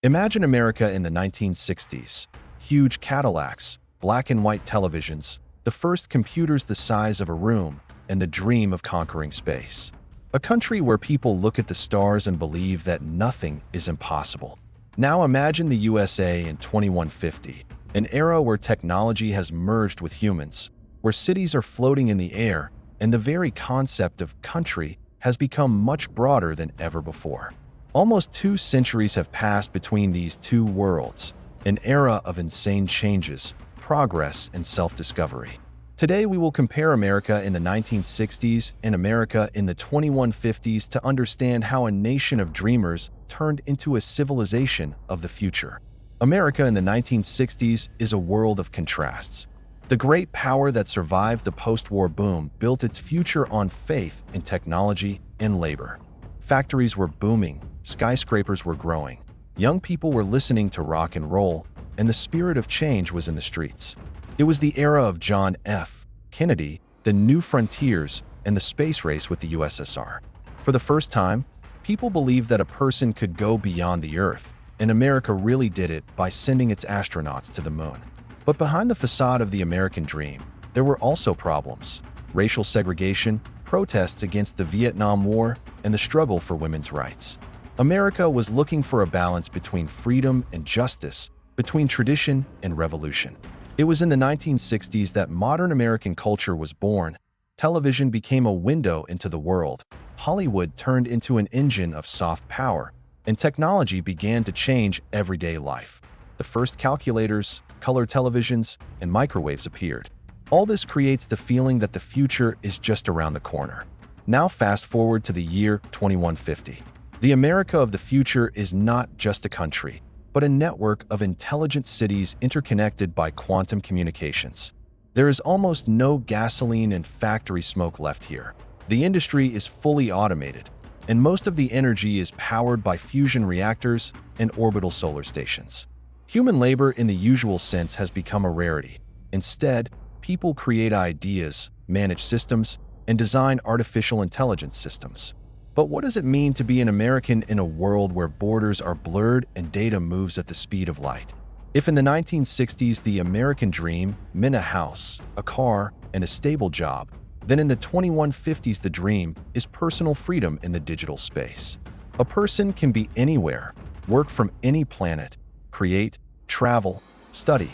Imagine America in the 1960s. Huge Cadillacs, black and white televisions, the first computers the size of a room, and the dream of conquering space. A country where people look at the stars and believe that nothing is impossible. Now imagine the USA in 2150, an era where technology has merged with humans, where cities are floating in the air, and the very concept of country has become much broader than ever before. Almost 2 centuries have passed between these two worlds, an era of insane changes, progress, and self-discovery. Today we will compare America in the 1960s and America in the 2150s to understand how a nation of dreamers turned into a civilization of the future. America in the 1960s is a world of contrasts. The great power that survived the post-war boom built its future on faith in technology and labor. Factories were booming, skyscrapers were growing, young people were listening to rock and roll, and the spirit of change was in the streets. It was the era of John F. Kennedy, the new frontiers, and the space race with the USSR. For the first time, people believed that a person could go beyond the Earth, and America really did it by sending its astronauts to the moon. But behind the facade of the American dream, there were also problems: racial segregation, protests against the Vietnam War, and the struggle for women's rights. America was looking for a balance between freedom and justice, between tradition and revolution. It was in the 1960s that modern American culture was born. Television became a window into the world. Hollywood turned into an engine of soft power, and technology began to change everyday life. The first calculators, color televisions, and microwaves appeared. All this creates the feeling that the future is just around the corner. Now fast forward to the year 2150. The America of the future is not just a country, but a network of intelligent cities interconnected by quantum communications. There is almost no gasoline and factory smoke left here. The industry is fully automated, and most of the energy is powered by fusion reactors and orbital solar stations. Human labor in the usual sense has become a rarity. Instead, people create ideas, manage systems, and design artificial intelligence systems. But what does it mean to be an American in a world where borders are blurred and data moves at the speed of light? If in the 1960s the American dream meant a house, a car, and a stable job, then in the 2150s the dream is personal freedom in the digital space. A person can be anywhere, work from any planet, create, travel, study,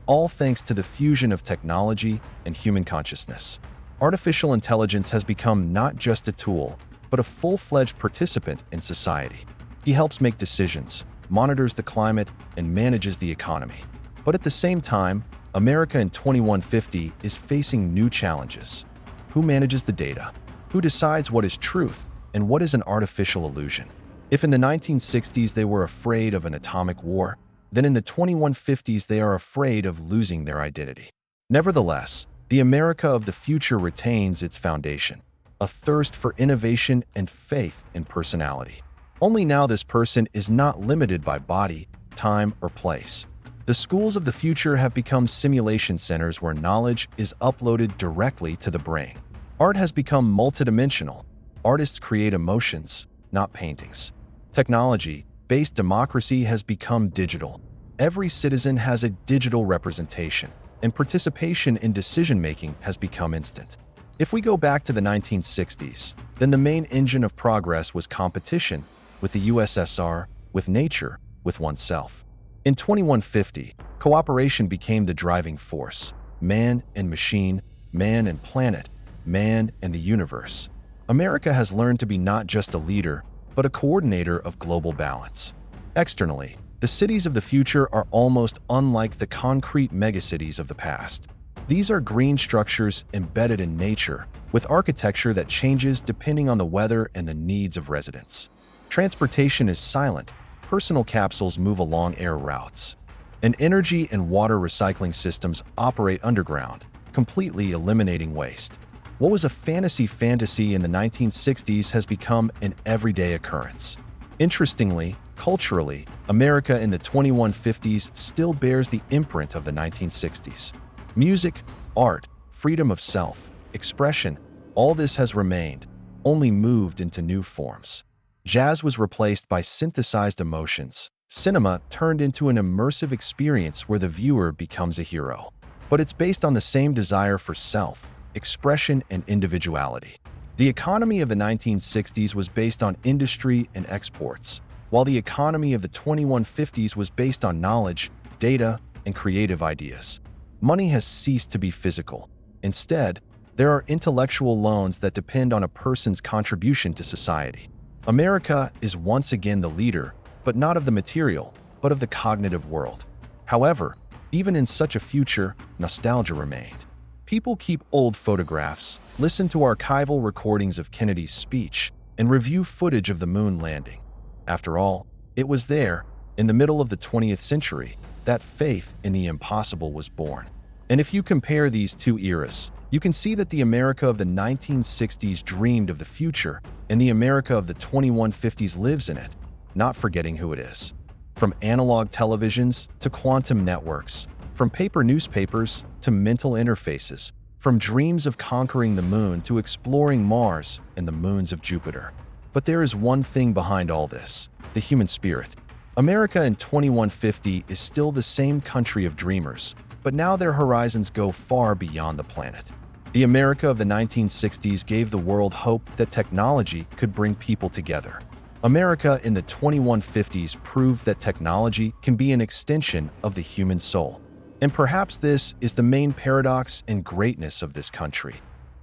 all thanks to the fusion of technology and human consciousness. Artificial intelligence has become not just a tool, but a full-fledged participant in society. He helps make decisions, monitors the climate, and manages the economy. But at the same time, America in 2150 is facing new challenges. Who manages the data? Who decides what is truth and what is an artificial illusion? If in the 1960s they were afraid of an atomic war, then in the 2150s they are afraid of losing their identity. Nevertheless, the America of the future retains its foundation: a thirst for innovation and faith in personality. Only now this person is not limited by body, time, or place. The schools of the future have become simulation centers where knowledge is uploaded directly to the brain. Art has become multidimensional. Artists create emotions, not paintings. Technology-based democracy has become digital. Every citizen has a digital representation, and participation in decision-making has become instant. If we go back to the 1960s, then the main engine of progress was competition with the USSR, with nature, with oneself. In 2150, cooperation became the driving force: man and machine, man and planet, man and the universe. America has learned to be not just a leader, but a coordinator of global balance. Externally, the cities of the future are almost unlike the concrete megacities of the past. These are green structures embedded in nature, with architecture that changes depending on the weather and the needs of residents. Transportation is silent. Personal capsules move along air routes. And energy and water recycling systems operate underground, completely eliminating waste. What was a fantasy in the 1960s has become an everyday occurrence. Interestingly, culturally, America in the 2150s still bears the imprint of the 1960s. Music, art, freedom of self, expression, all this has remained, only moved into new forms. Jazz was replaced by synthesized emotions. cinema turned into an immersive experience where the viewer becomes a hero. But it's based on the same desire for self, expression, and individuality. The economy of the 1960s was based on industry and exports, while the economy of the 2150s was based on knowledge, data, and creative ideas. Money has ceased to be physical. Instead, there are intellectual loans that depend on a person's contribution to society. America is once again the leader, but not of the material, but of the cognitive world. However, even in such a future, nostalgia remained. People keep old photographs, listen to archival recordings of Kennedy's speech, and review footage of the moon landing. After all, it was there, in the middle of the 20th century, that faith in the impossible was born. And if you compare these two eras, you can see that the America of the 1960s dreamed of the future, and the America of the 2150s lives in it, not forgetting who it is. From analog televisions to quantum networks, from paper newspapers to mental interfaces, from dreams of conquering the moon to exploring Mars and the moons of Jupiter. But there is one thing behind all this: the human spirit. America in 2150 is still the same country of dreamers, but now their horizons go far beyond the planet. The America of the 1960s gave the world hope that technology could bring people together. America in the 2150s proved that technology can be an extension of the human soul. And perhaps this is the main paradox and greatness of this country.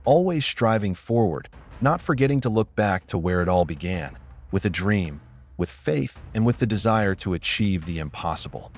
Always striving forward, not forgetting to look back to where it all began, with a dream, with faith, and with the desire to achieve the impossible.